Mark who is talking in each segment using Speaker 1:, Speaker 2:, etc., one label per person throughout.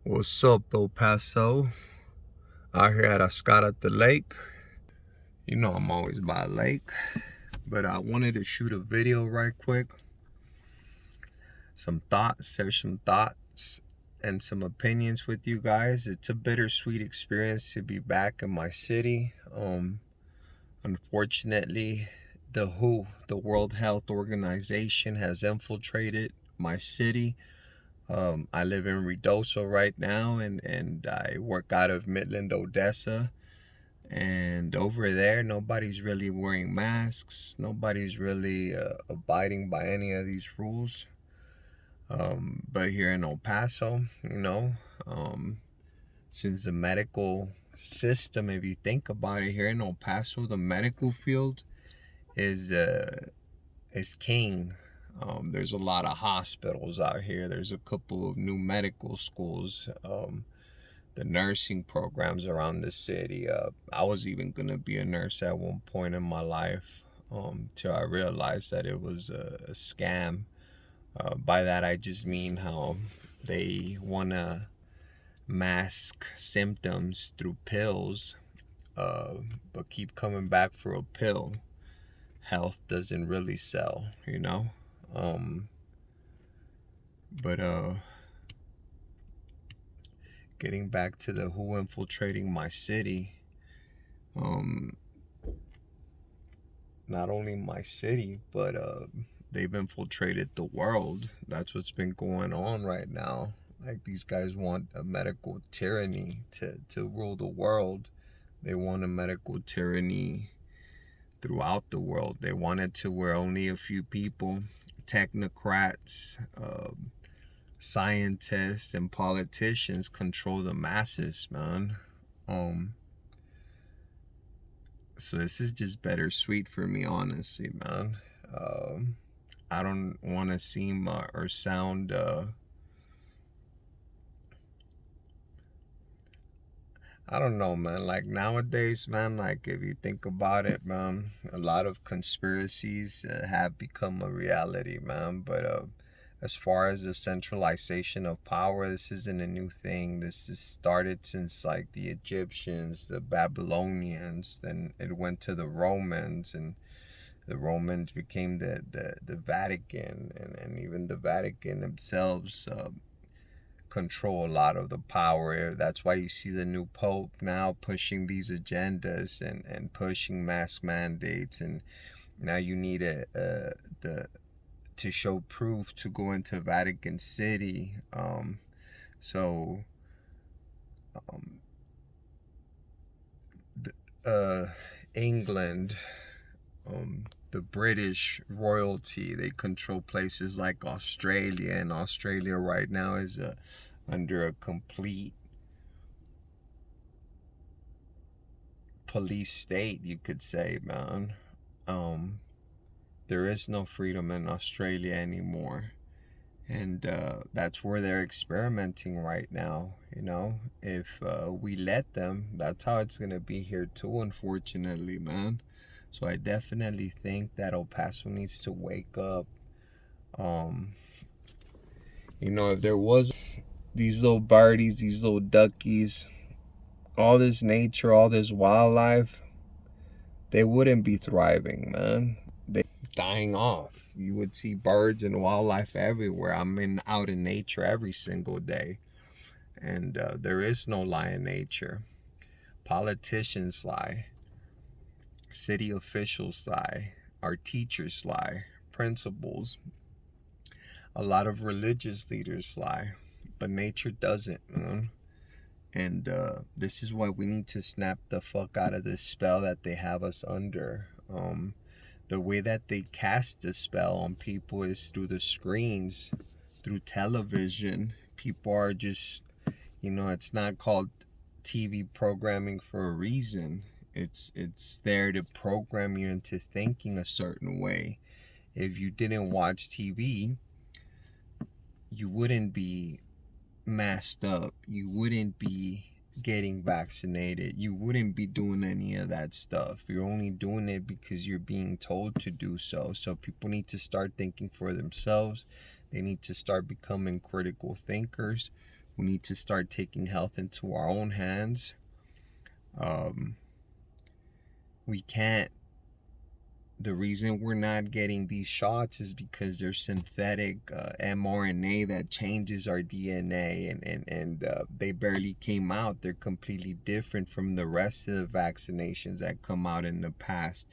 Speaker 1: What's up, Paso? Out here at Ascot at the lake. You know I'm always by a lake. But I wanted to shoot a video right quick. Share some thoughts and some opinions with you guys. It's a bittersweet experience to be back in my city. Unfortunately, the World Health Organization, has infiltrated my city. I live in Ruidoso right now, and I work out of Midland, Odessa. And over there, nobody's really wearing masks. Nobody's really abiding by any of these rules. But here in El Paso, since the medical system, if you think about it, here in El Paso, the medical field is king. There's a lot of hospitals out here. There's a couple of new medical schools. The nursing programs around the city. I was even gonna be a nurse at one point in my life, till I realized that it was a scam. By that I just mean how they wanna mask symptoms through pills, but keep coming back for a pill. Health doesn't really sell, you know. But getting back to the who infiltrating my city. Not only my city, but they've infiltrated the world. That's what's been going on right now. Like, these guys want a medical tyranny to rule the world. They want a medical tyranny throughout the world. They want it to where only a few people, technocrats, scientists, and politicians control the masses, man. So this is just bittersweet for me, honestly, man. I don't want to seem or sound I don't know, man. Like, nowadays, man, like, if you think about it, man, a lot of conspiracies have become a reality, man. But as far as the centralization of power, this isn't a new thing. This has started since, like, the Egyptians, the Babylonians, then it went to the Romans, and the Romans became the Vatican, and even the Vatican themselves control a lot of the power. That's why you see the new Pope now pushing these agendas and pushing mask mandates, and now you need to show proof to go into Vatican City. So England, the British royalty, they control places like Australia, and Australia right now is under a complete police state, you could say, man. There is no freedom in Australia anymore, and that's where they're experimenting right now. If we let them, that's how it's gonna be here too, unfortunately, man. So I definitely think that El Paso needs to wake up. um if there was these little birdies, these little duckies, all this nature, all this wildlife, they wouldn't be thriving, man. They dying off. You would see birds and wildlife everywhere. Out in nature every single day, and there is no lie in nature. Politicians lie, city officials lie, our teachers lie, principals, a lot of religious leaders lie, but nature doesn't, man. And this is why we need to snap the fuck out of this spell that they have us under. The way that they cast the spell on people is through the screens, through television. People are just, it's not called TV programming for a reason. It's there to program you into thinking a certain way. If you didn't watch TV, you wouldn't be masked up. You wouldn't be getting vaccinated. You wouldn't be doing any of that stuff. You're only doing it because you're being told to do so. So people need to start thinking for themselves. They need to start becoming critical thinkers. We need to start taking health into our own hands. Um, we can't The reason we're not getting these shots is because there's synthetic mRNA that changes our DNA, and they barely came out. They're completely different from the rest of the vaccinations that come out in the past,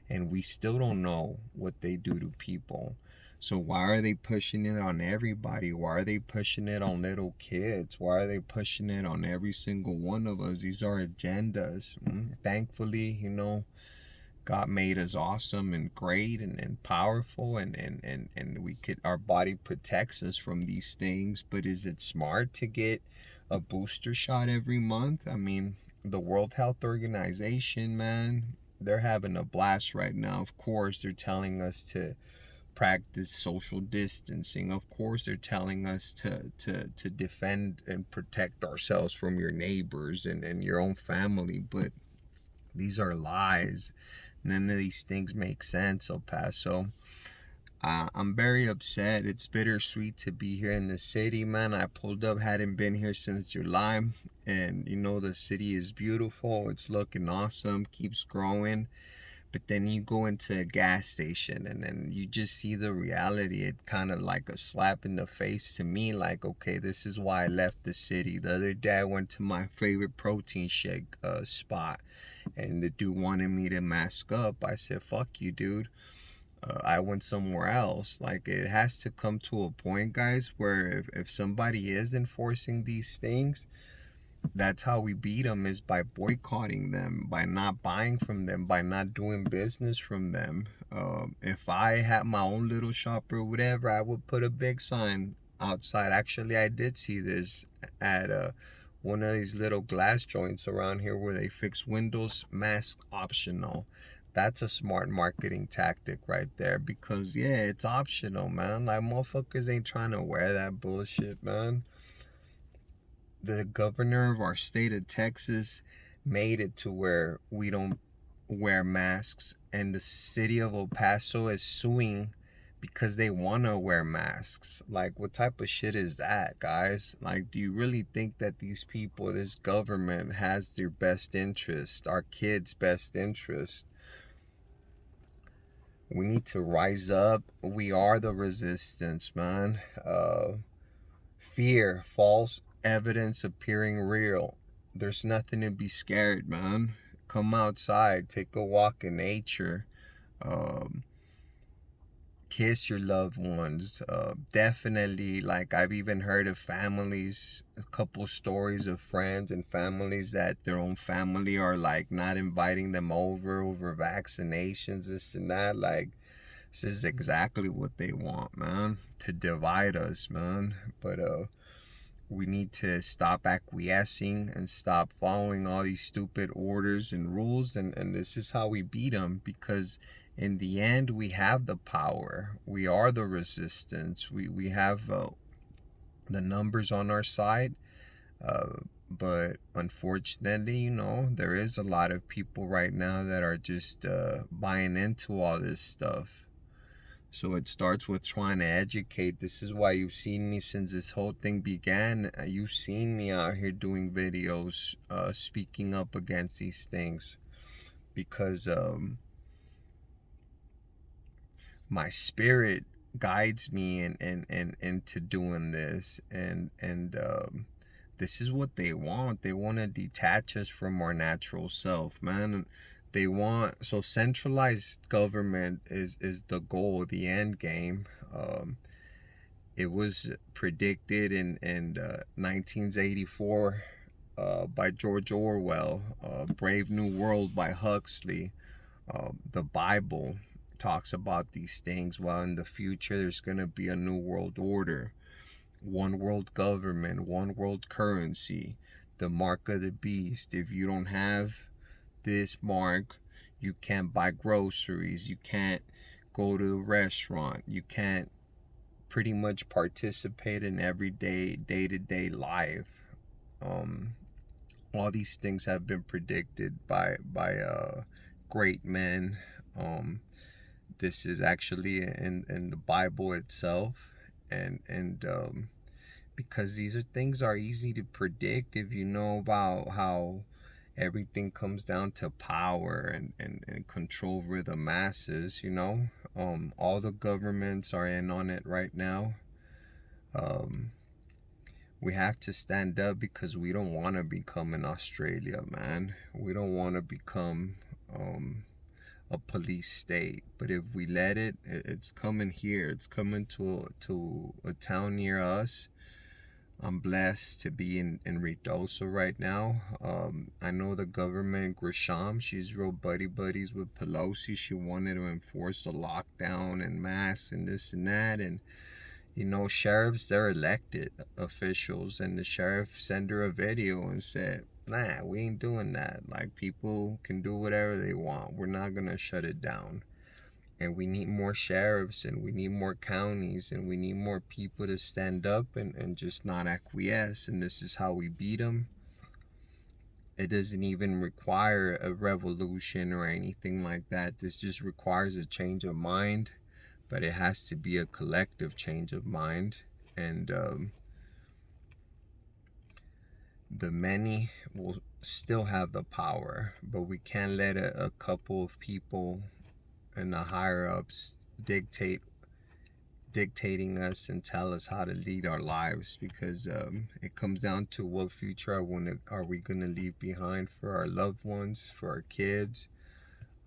Speaker 1: and we still don't know what they do to people. So why are they pushing it on everybody? Why are they pushing it on little kids? Why are they pushing it on every single one of us? These are agendas. Thankfully, God made us awesome and great and powerful, and we could, our body protects us from these things. But is it smart to get a booster shot every month? I mean, the World Health Organization, man, they're having a blast right now. Of course, they're telling us to practice social distancing. Of course, they're telling us to defend and protect ourselves from your neighbors and your own family. But these are lies. None of these things make sense, El Paso. I'm very upset. It's bittersweet to be here in the city, man. I pulled up, hadn't been here since July. And, the city is beautiful. It's looking awesome, keeps growing. But then you go into a gas station and then you just see the reality. It kind of like a slap in the face to me. Like, okay, this is why I left the city. The other day I went to my favorite protein shake spot, and the dude wanted me to mask up. I said, fuck you, dude. I went somewhere else. Like, it has to come to a point, guys, where if somebody is enforcing these things, that's how we beat them, is by boycotting them, by not buying from them, by not doing business from them. If I had my own little shop or whatever, I would put a big sign outside. Actually, I did see this at one of these little glass joints around here where they fix windows, mask optional. That's a smart marketing tactic right there, because yeah, it's optional, man. Like, motherfuckers ain't trying to wear that bullshit, man. The governor of our state of Texas made it to where we don't wear masks, and the city of El Paso is suing because they want to wear masks. Like, what type of shit is that, guys? Like, do you really think that these people, this government, has their best interest, our kids' best interest? We need to rise up. We are the resistance, man. Fear, false evidence appearing real. There's nothing to be scared, man. Come outside, take a walk in nature, um, kiss your loved ones. Definitely, like, I've even heard of families, a couple stories of friends and families that their own family are like not inviting them over vaccinations, this and that. Like, this is exactly what they want, man, to divide us, man. But we need to stop acquiescing and stop following all these stupid orders and rules, and this is how we beat them, because in the end we have the power. We are the resistance. We have the numbers on our side, uh, but unfortunately, there is a lot of people right now that are just buying into all this stuff. So it starts with trying to educate. This is why you've seen me since this whole thing began. You've seen me out here doing videos, speaking up against these things, because my spirit guides me into doing this, and this is what they want. They want to detach us from our natural self, man. They want, so centralized government is the goal, the end game. It was predicted in 1984 by George Orwell. Brave New World by Huxley. The Bible talks about these things. Well, in the future, there's going to be a new world order, one world government, one world currency, the mark of the beast. If you don't have this mark, you can't buy groceries, you can't go to a restaurant, you can't pretty much participate in everyday day-to-day life. um all these things have been predicted by great men. This is actually in the Bible itself, and because these are things are easy to predict if you know about how everything comes down to power and control over the masses, you know. All the governments are in on it right now. um we have to stand up because we don't want to become in Australia, man. We don't want to become um a police state. But if we let it, it's coming here. It's coming to a town near us. I'm blessed to be in Ritoso right now. I know the government, Grisham, she's real buddies with Pelosi. She wanted to enforce the lockdown and masks and this and that. And, you know, sheriffs, they're elected officials. And the sheriff sent her a video and said, nah, we ain't doing that. Like, people can do whatever they want. We're not going to shut it down. And we need more sheriffs, and we need more counties, and we need more people to stand up and just not acquiesce. And this is how we beat them. It doesn't even require a revolution or anything like that. This just requires a change of mind, but it has to be a collective change of mind. And the many will still have the power, but we can't let a couple of people and the higher ups dictating us and tell us how to lead our lives, because it comes down to what future are we going to leave behind for our loved ones, for our kids.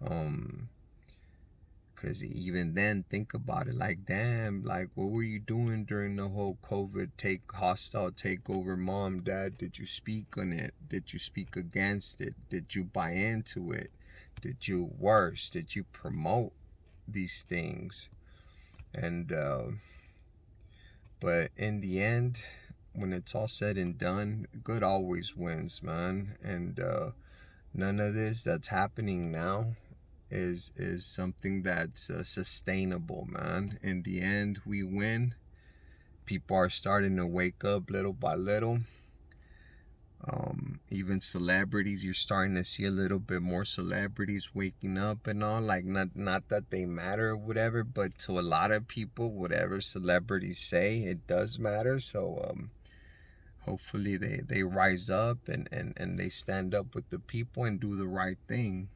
Speaker 1: Because even then, think about it, like, damn, like, what were you doing during the whole COVID hostile takeover? Mom, dad, did you speak on it? Did you speak against it? Did you buy into it? Did you did you promote these things? And but in the end, when it's all said and done, good always wins, man. And none of this that's happening now is something that's sustainable, man. In the end, we win. People are starting to wake up little by little. Even celebrities, you're starting to see a little bit more celebrities waking up and all. Like, not that they matter or whatever, but to a lot of people, whatever celebrities say, it does matter. So hopefully they rise up and they stand up with the people and do the right thing.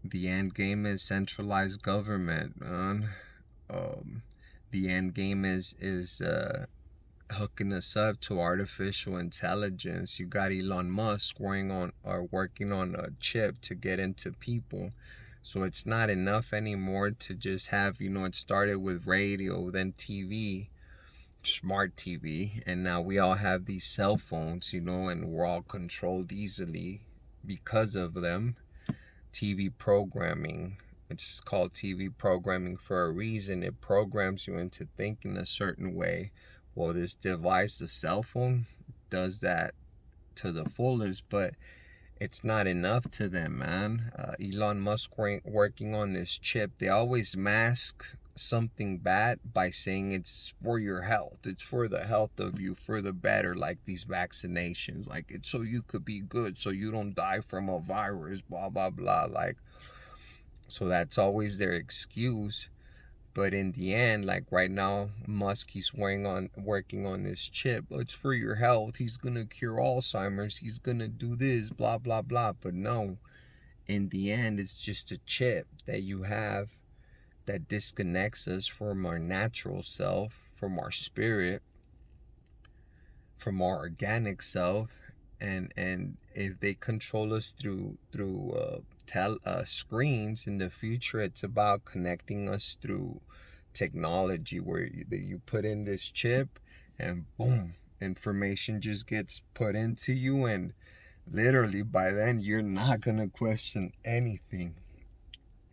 Speaker 1: The end game is centralized government, man. The end game is hooking us up to artificial intelligence. You got Elon Musk working on a chip to get into people. So it's not enough anymore to just have, it started with radio, then TV, smart TV, and now we all have these cell phones, and we're all controlled easily because of them. TV programming. It's called TV programming for a reason. It programs you into thinking a certain way. Well, this device, the cell phone, does that to the fullest, but it's not enough to them, man. Elon Musk working on this chip. They always mask something bad by saying it's for your health. It's for the health of you, for the better, like these vaccinations. Like, it's so you could be good, so you don't die from a virus, blah, blah, blah. Like, so that's always their excuse. But in the end, like right now, Musk, he's working on this chip. It's for your health. He's gonna cure Alzheimer's. He's gonna do this, blah blah blah. But no, in the end, it's just a chip that you have that disconnects us from our natural self, from our spirit, from our organic self. And if they control us through screens in the future, it's about connecting us through technology, where you put in this chip and boom, information just gets put into you, and literally by then you're not gonna question anything.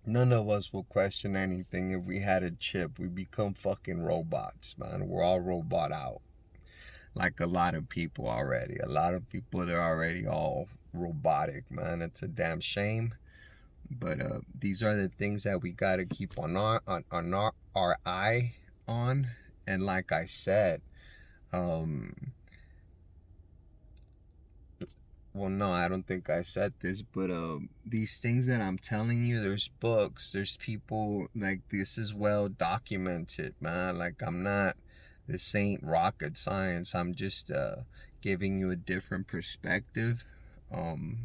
Speaker 1: None of us will question anything if we had a chip. We become fucking robots, man. We're all robot out. Like a lot of people already. A lot of people, they're already all robotic, man. It's a damn shame. But these are the things that we gotta keep on our eye on. And like I said, well, no, I don't think I said this, but these things that I'm telling you, there's books, there's people, like, this is well documented, man. Like, I'm not, this ain't rocket science. I'm just giving you a different perspective um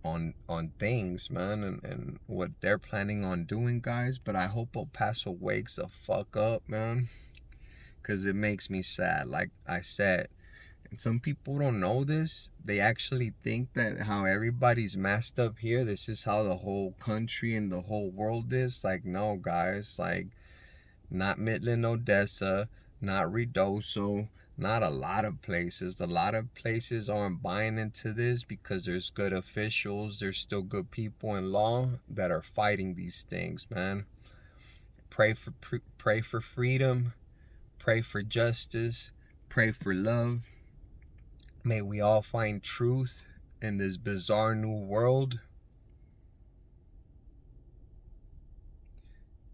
Speaker 1: on things, man, and what they're planning on doing, guys. But I hope El Paso wakes the fuck up, man, because it makes me sad. Like I said, and some people don't know this. They actually think that how everybody's messed up here, this is how the whole country and the whole world is. Like, no, guys. Like, not Midland, Odessa, not Ruidoso, not a lot of places. A lot of places aren't buying into this because there's good officials, there's still good people in law that are fighting these things, man. Pray for freedom, pray for justice, pray for love. May we all find truth in this bizarre new world.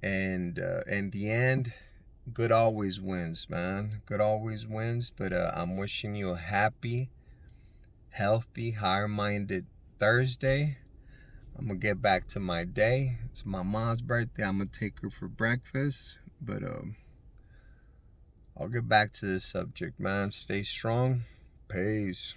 Speaker 1: And in the end, good always wins, man. Good always wins. But I'm wishing you a happy, healthy, higher minded Thursday. I'm going to get back to my day. It's my mom's birthday. I'm going to take her for breakfast. But I'll get back to the subject, man. Stay strong. Peace.